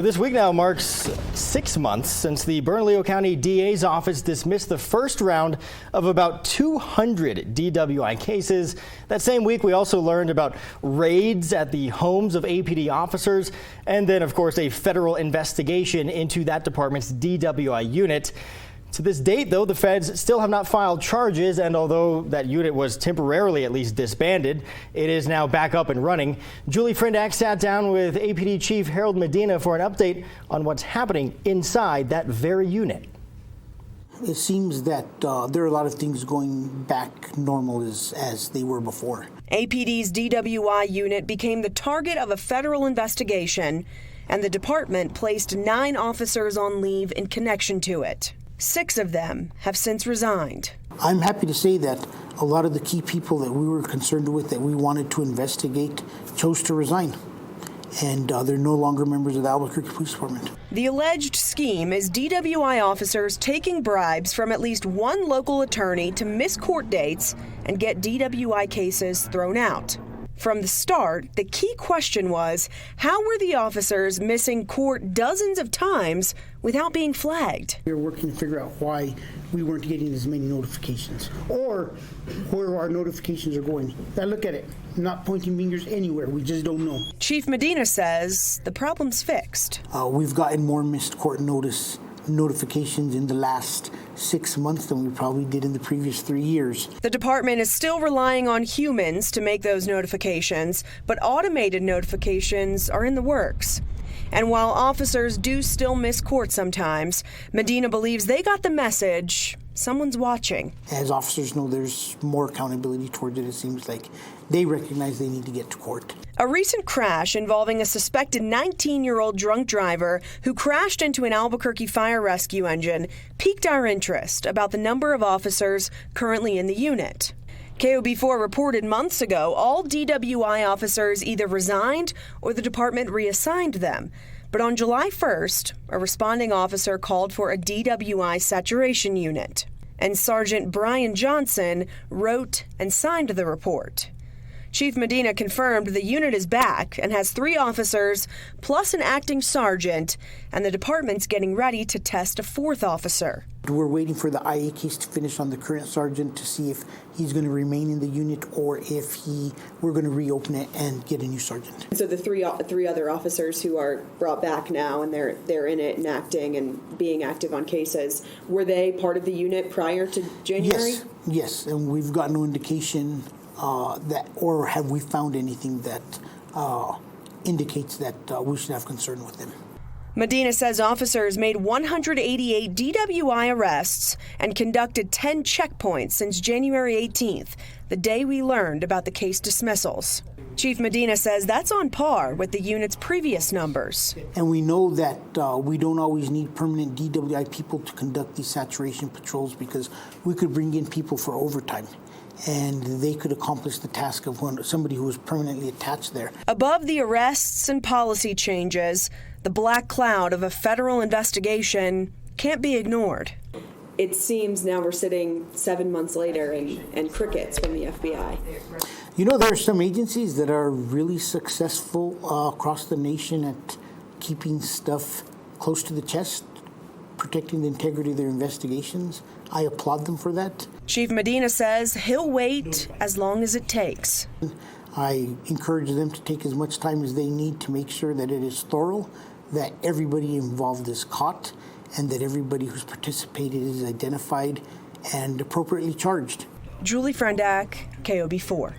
This week now marks 6 months since the Bernalillo County DA's office dismissed the first round of about 200 DWI cases. That same week, we also learned about raids at the homes of APD officers, and then, of course, a federal investigation into that department's DWI unit. To this date, though, the feds still have not filed charges, and although that unit was temporarily at least disbanded, it is now back up and running. Julie Frendak sat down with APD Chief Harold Medina for an update on what's happening inside that very unit. It seems that there are a lot of things going back normal as they were before. APD's DWI unit became the target of a federal investigation, and the department placed 9 officers on leave in connection to it. 6 of them have since resigned. I'm happy to say that a lot of the key people that we were concerned with, that we wanted to investigate, chose to resign. And they're no longer members of the Albuquerque Police Department. The alleged scheme is DWI officers taking bribes from at least one local attorney to miss court dates and get DWI cases thrown out. From the start, the key question was, how were the officers missing court dozens of times without being flagged? We were working to figure out why we weren't getting as many notifications, or where our notifications are going. Now look at it. I'm not pointing fingers anywhere. We just don't know. Chief Medina says the problem's fixed. We've gotten more missed court notifications in the last 6 months than we probably did in the previous 3 years. The department is still relying on humans to make those notifications, but automated notifications are in the works. And while officers do still miss court sometimes, Medina believes they got the message. Someone's watching. As officers know, there's more accountability towards it. It seems like they recognize they need to get to court. A recent crash involving a suspected 19-year-old drunk driver who crashed into an Albuquerque fire rescue engine piqued our interest about the number of officers currently in the unit. KOB4 reported months ago all DWI officers either resigned or the department reassigned them. But on July 1st, a responding officer called for a DWI saturation unit, and Sergeant Brian Johnson wrote and signed the report. Chief Medina confirmed the unit is back and has 3 officers plus an acting sergeant, and the department's getting ready to test a 4th officer. We're waiting for the IA case to finish on the current sergeant to see if he's going to remain in the unit or if we're going to reopen it and get a new sergeant. So the three other officers who are brought back now and they're in it and acting and being active on cases, were they part of the unit prior to January? Yes, and we've got no indication that, or have we found anything that indicates that we should have concern with them. Medina says officers made 188 DWI arrests and conducted 10 checkpoints since January 18th, the day we learned about the case dismissals. Chief Medina says that's on par with the unit's previous numbers. And we know that we don't always need permanent DWI people to conduct these saturation patrols, because we could bring in people for overtime, and they could accomplish the task of somebody who was permanently attached there. Above the arrests and policy changes, the black cloud of a federal investigation can't be ignored. It seems now we're sitting 7 months later and crickets from the FBI. You know, there are some agencies that are really successful across the nation at keeping stuff close to the chest, protecting the integrity of their investigations. I applaud them for that. Chief Medina says he'll wait as long as it takes. I encourage them to take as much time as they need to make sure that it is thorough, that everybody involved is caught, and that everybody who's participated is identified and appropriately charged. Julie Frendak, KOB4.